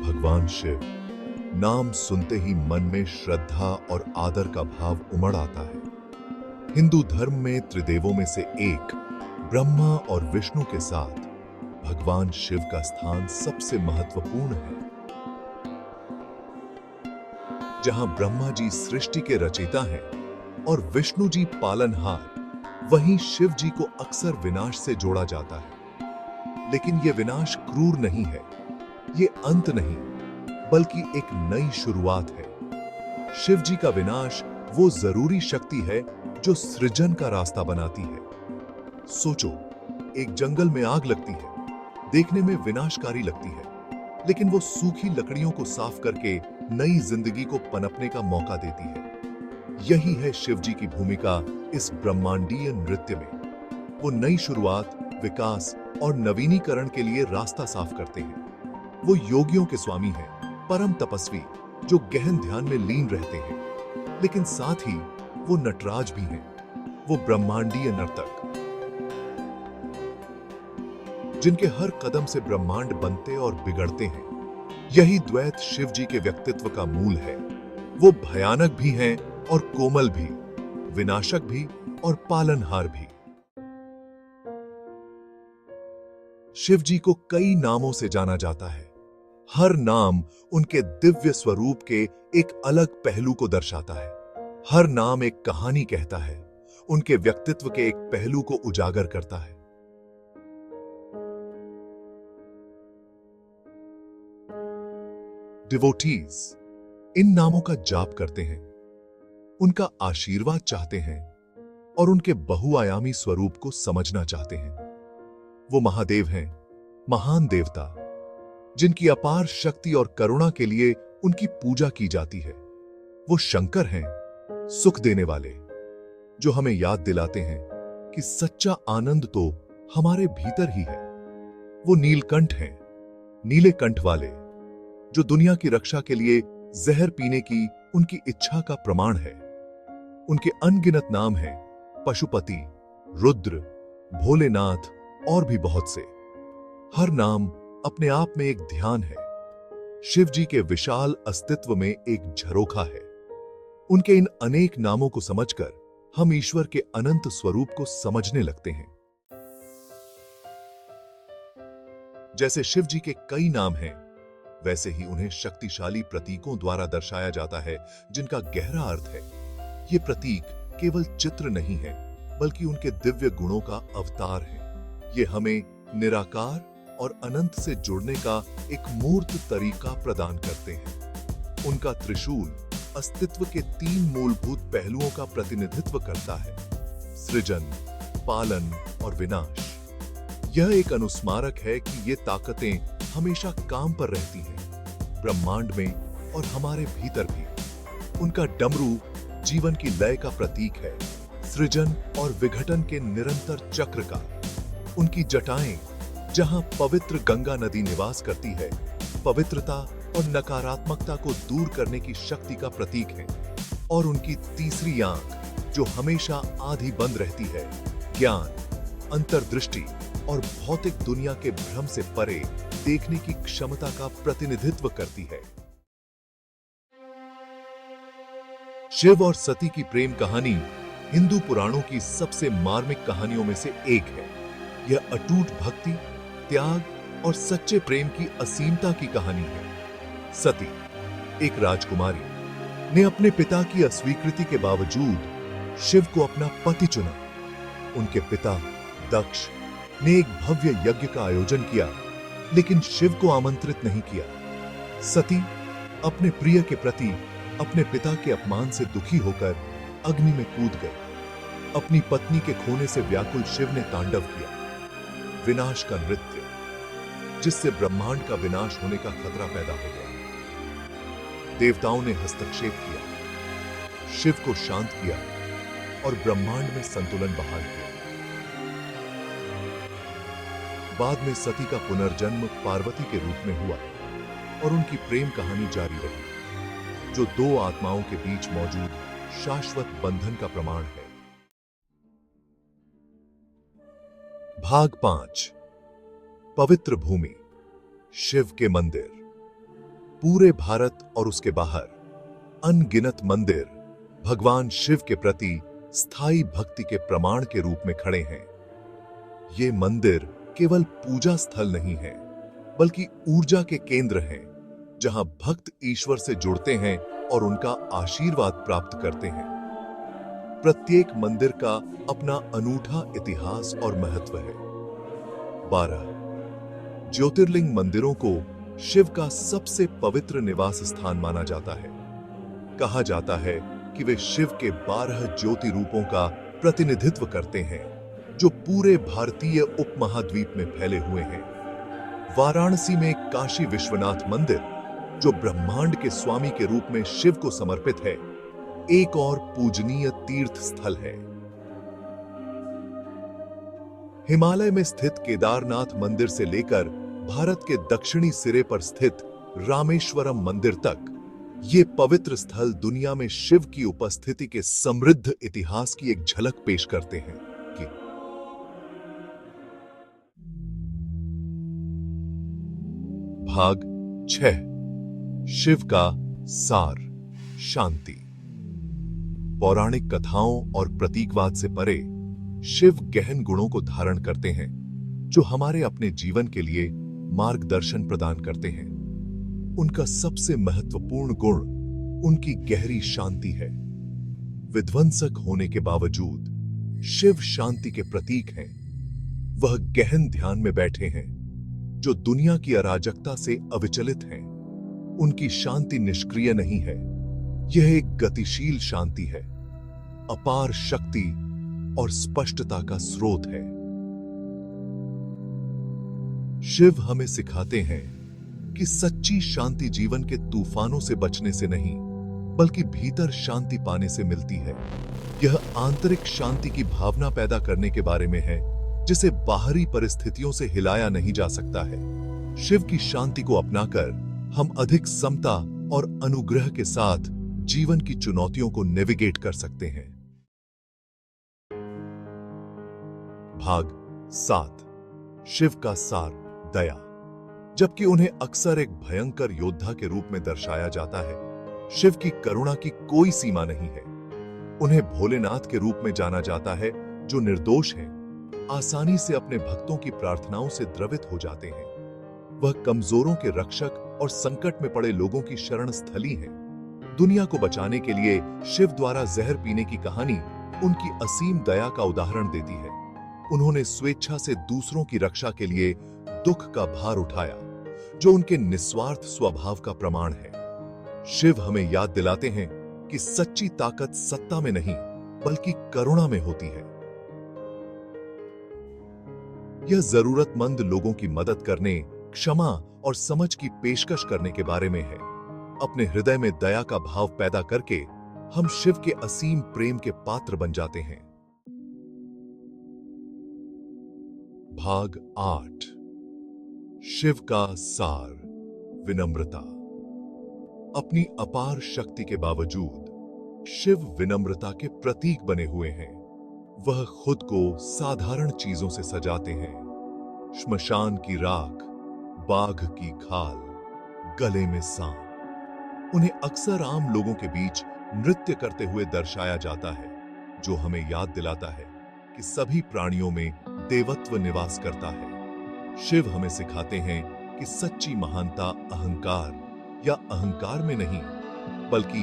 भगवान शिव। नाम सुनते ही मन में श्रद्धा और आदर का भाव उमड़ आता है। हिंदू धर्म में त्रिदेवों में से एक ब्रह्मा और विष्णु के साथ भगवान शिव का स्थान सबसे महत्वपूर्ण है। जहां ब्रह्मा जी सृष्टि के रचयिता हैं और विष्णु जी पालनहार, वहीं शिव जी को अक्सर विनाश से जोड़ा जाता है। लेकिन यह विनाश क्रूर नहीं है, ये अंत नहीं, बल्कि एक नई शुरुआत है। शिव जी का विनाश वो जरूरी शक्ति है जो सृजन का रास्ता बनाती है। सोचो, एक जंगल में आग लगती है, देखने में विनाशकारी लगती है, लेकिन वो सूखी लकड़ियों को साफ करके नई जिंदगी को पनपने का मौका देती है। यही है शिव जी की भूमिका इस ब्रह्मांडीय नृत्य में। वो नई शुरुआत, विकास और नवीनीकरण के लिए रास्ता साफ करते हैं। वो योगियों के स्वामी हैं, परम तपस्वी जो गहन ध्यान में लीन रहते हैं, लेकिन साथ ही वो नटराज भी हैं। वो ब्रह्मांडीय नर्तक जिनके हर कदम से ब्रह्मांड बनते और बिगड़ते हैं। यही द्वैत शिव जी के व्यक्तित्व का मूल है। वो भयानक भी हैं और कोमल भी, विनाशक भी और पालनहार भी। शिव जी को कई नामों से जाना जाता है। हर नाम उनके दिव्य स्वरूप के एक अलग पहलू को दर्शाता है। हर नाम एक कहानी कहता है, उनके व्यक्तित्व के एक पहलू को उजागर करता है। डिवोटीज इन नामों का जाप करते हैं, उनका आशीर्वाद चाहते हैं और उनके बहुआयामी स्वरूप को समझना चाहते हैं। वो महादेव हैं, महान देवता जिनकी अपार शक्ति और करुणा के लिए उनकी पूजा की जाती है। वो शंकर हैं, सुख देने वाले, जो हमें याद दिलाते हैं कि सच्चा आनंद तो हमारे भीतर ही है। वो नीलकंठ हैं, नीले कंठ वाले, जो दुनिया की रक्षा के लिए जहर पीने की उनकी इच्छा का प्रमाण है। उनके अनगिनत नाम हैं, पशुपति, रुद्र, भोलेनाथ और भी बहुत से। हर नाम अपने आप में एक ध्यान है। शिव जी के विशाल अस्तित्व में एक झरोखा है। उनके इन अनेक नामों को समझकर हम ईश्वर के अनंत स्वरूप को समझने लगते हैं। जैसे शिव जी के कई नाम हैं, वैसे ही उन्हें शक्तिशाली प्रतीकों द्वारा दर्शाया जाता है जिनका गहरा अर्थ है। ये प्रतीक केवल चित्र नहीं है, बल्कि उनके दिव्य गुणों का अवतार है। ये हमें निराकार और अनंत से जुड़ने का एक मूर्त तरीका प्रदान करते हैं। उनका त्रिशूल अस्तित्व के 3 मूलभूत पहलुओं का प्रतिनिधित्व करता है: सृजन, पालन और विनाश। यह एक अनुस्मारक है कि ये ताकतें हमेशा काम पर रहती हैं, ब्रह्मांड में और हमारे भीतर भी। उनका डमरू जीवन की लय का प्रतीक है, सृजन और विघटन के निरंतर चक्र का। उनकी जटाएं, जहां पवित्र गंगा नदी निवास करती है, पवित्रता और नकारात्मकता को दूर करने की शक्ति का प्रतीक है। और उनकी तीसरी आंख, जो हमेशा आधी बंद रहती है, ज्ञान, अंतर्दृष्टि और भौतिक दुनिया के भ्रम से परे देखने की क्षमता का प्रतिनिधित्व करती है। शिव और सती की प्रेम कहानी हिंदू पुराणों की सबसे मार्मिक कहानियों में से एक है। यह अटूट भक्ति, त्याग और सच्चे प्रेम की असीमता की कहानी है। सती, एक राजकुमारी, ने अपने पिता की अस्वीकृति के बावजूद शिव को अपना पति चुना। उनके पिता दक्ष ने एक भव्य यज्ञ का आयोजन किया, लेकिन शिव को आमंत्रित नहीं किया। सती अपने प्रिय के प्रति अपने पिता के अपमान से दुखी होकर अग्नि में कूद गए। अपनी पत्नी के खोने से व्याकुल शिव ने तांडव किया। विनाश का नृत्य, जिससे ब्रह्मांड का विनाश होने का खतरा पैदा हो गया। देवताओं ने हस्तक्षेप किया, शिव को शांत किया और ब्रह्मांड में संतुलन बहाल किया। बाद में सती का पुनर्जन्म पार्वती के रूप में हुआ और उनकी प्रेम कहानी जारी रही, जो 2 आत्माओं के बीच मौजूद शाश्वत बंधन का प्रमाण है। भाग 5, पवित्र भूमि, शिव के मंदिर। पूरे भारत और उसके बाहर अनगिनत मंदिर भगवान शिव के प्रति स्थायी भक्ति के प्रमाण के रूप में खड़े हैं। ये मंदिर केवल पूजा स्थल नहीं है, बल्कि ऊर्जा के केंद्र हैं, जहां भक्त ईश्वर से जुड़ते हैं और उनका आशीर्वाद प्राप्त करते हैं। प्रत्येक मंदिर का अपना अनूठा इतिहास और महत्व है। 12 ज्योतिर्लिंग मंदिरों को शिव का सबसे पवित्र निवास स्थान माना जाता है। कहा जाता है कि वे शिव के 12 ज्योति रूपों का प्रतिनिधित्व करते हैं, जो पूरे भारतीय उपमहाद्वीप में फैले हुए हैं। वाराणसी में काशी विश्वनाथ मंदिर, जो ब्रह्मांड के स्वामी के रूप में शिव को समर्पित है, एक और पूजनीय तीर्थ स्थल है। हिमालय में स्थित केदारनाथ मंदिर से लेकर भारत के दक्षिणी सिरे पर स्थित रामेश्वरम मंदिर तक, ये पवित्र स्थल दुनिया में शिव की उपस्थिति के समृद्ध इतिहास की एक झलक पेश करते हैं। कि भाग 6 शिव का सार, शांति। पौराणिक कथाओं और प्रतीकवाद से परे शिव गहन गुणों को धारण करते हैं, जो हमारे अपने जीवन के लिए मार्गदर्शन प्रदान करते हैं। उनका सबसे महत्वपूर्ण गुण उनकी गहरी शांति है। विध्वंसक होने के बावजूद शिव शांति के प्रतीक हैं। वह गहन ध्यान में बैठे हैं, जो दुनिया की अराजकता से अविचलित हैं। उनकी शांति निष्क्रिय नहीं है, यह एक गतिशील शांति है, अपार शक्ति और स्पष्टता का स्रोत है। शिव हमें सिखाते हैं कि सच्ची शांति जीवन के तूफानों से बचने से नहीं, बल्कि भीतर शांति पाने से मिलती है। यह आंतरिक शांति की भावना पैदा करने के बारे में है, जिसे बाहरी परिस्थितियों से हिलाया नहीं जा सकता है। शिव की शांति को अपनाकर हम अधिक समता और अनुग्रह के साथ जीवन की चुनौतियों को नेविगेट कर सकते हैं। भाग 7 शिव का सार, दया। जबकि उन्हें अक्सर एक भयंकर योद्धा के रूप में दर्शाया जाता है, शिव की करुणा की कोई सीमा नहीं है। उन्हें भोलेनाथ के रूप में जाना जाता है, जो निर्दोष हैं, आसानी से अपने भक्तों की प्रार्थनाओं से द्रवित हो जाते हैं। वह कमजोरों के रक्षक और संकट में पड़े लोगों की शरण स्थली हैं। दुनिया को बचाने के लिए शिव द्वारा जहर पीने की कहानी उनकी असीम दया का उदाहरण देती है। उन्होंने स्वेच्छा से दूसरों की रक्षा के लिए दुख का भार उठाया, जो उनके निस्वार्थ स्वभाव का प्रमाण है। शिव हमें याद दिलाते हैं कि सच्ची ताकत सत्ता में नहीं, बल्कि करुणा में होती है। यह जरूरतमंद लोगों की मदद करने, क्षमा और समझ की पेशकश करने के बारे में है। अपने हृदय में दया का भाव पैदा करके हम शिव के असीम प्रेम के पात्र बन जाते हैं। भाग 8 शिव का सार, विनम्रता। अपनी अपार शक्ति के बावजूद शिव विनम्रता के प्रतीक बने हुए हैं। वह खुद को साधारण चीजों से सजाते हैं। श्मशान की राख, बाघ की खाल, गले में सांप। उन्हें अक्सर आम लोगों के बीच नृत्य करते हुए दर्शाया जाता है, जो हमें याद दिलाता है कि सभी प्राणियों में देवत्व निवास करता है। शिव हमें सिखाते हैं कि सच्ची महानता अहंकार या अहंकार में नहीं, बल्कि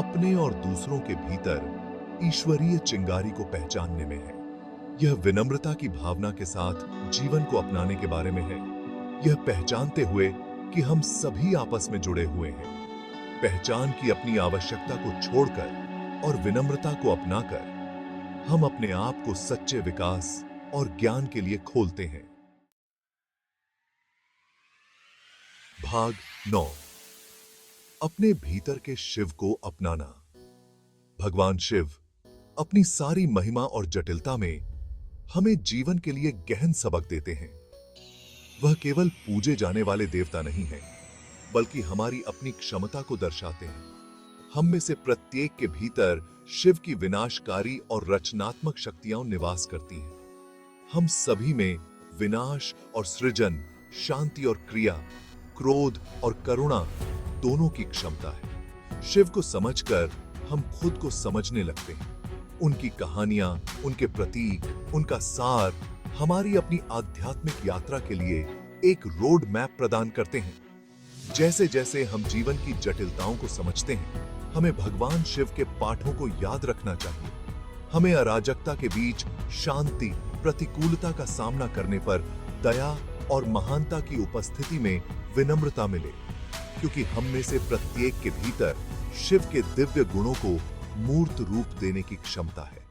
अपने और दूसरों के भीतर ईश्वरीय चिंगारी को पहचानने में है। यह विनम्रता की भावना के साथ जीवन को अपनाने के बारे में है। यह पहचानते हुए कि हम सभी आपस में जुड़े हुए हैं। पहचान की अपनी आवश्यकता को छोड़कर और विनम्रता को अपनाकर हम अपने आप को सच्चे विकास और ज्ञान के लिए खोलते हैं। भाग 9 अपने भीतर के शिव को अपनाना। भगवान शिव अपनी सारी महिमा और जटिलता में हमें जीवन के लिए गहन सबक देते हैं। वह केवल पूजे जाने वाले देवता नहीं हैं, बल्कि हमारी अपनी क्षमता को दर्शाते हैं। हम में से प्रत्येक के भीतर शिव की विनाशकारी और रचनात्मक शक्तियां निवास करती हैं। हम सभी में विनाश और सृजन, शांति और क्रिया, क्रोध और करुणा दोनों की क्षमता है। शिव को समझकर हम खुद को समझने लगते हैं। उनकी कहानियां, उनके प्रतीक, उनका सार हमारी अपनी आध्यात्मिक यात्रा के लिए एक रोड मैप प्रदान करते हैं। जैसे जैसे हम जीवन की जटिलताओं को समझते हैं, हमें भगवान शिव के पाठों को याद रखना चाहिए। हमें अराजकता के बीच शांति, प्रतिकूलता का सामना करने पर दया और महानता की उपस्थिति में विनम्रता मिले, क्योंकि हम में से प्रत्येक के भीतर शिव के दिव्य गुणों को मूर्त रूप देने की क्षमता है।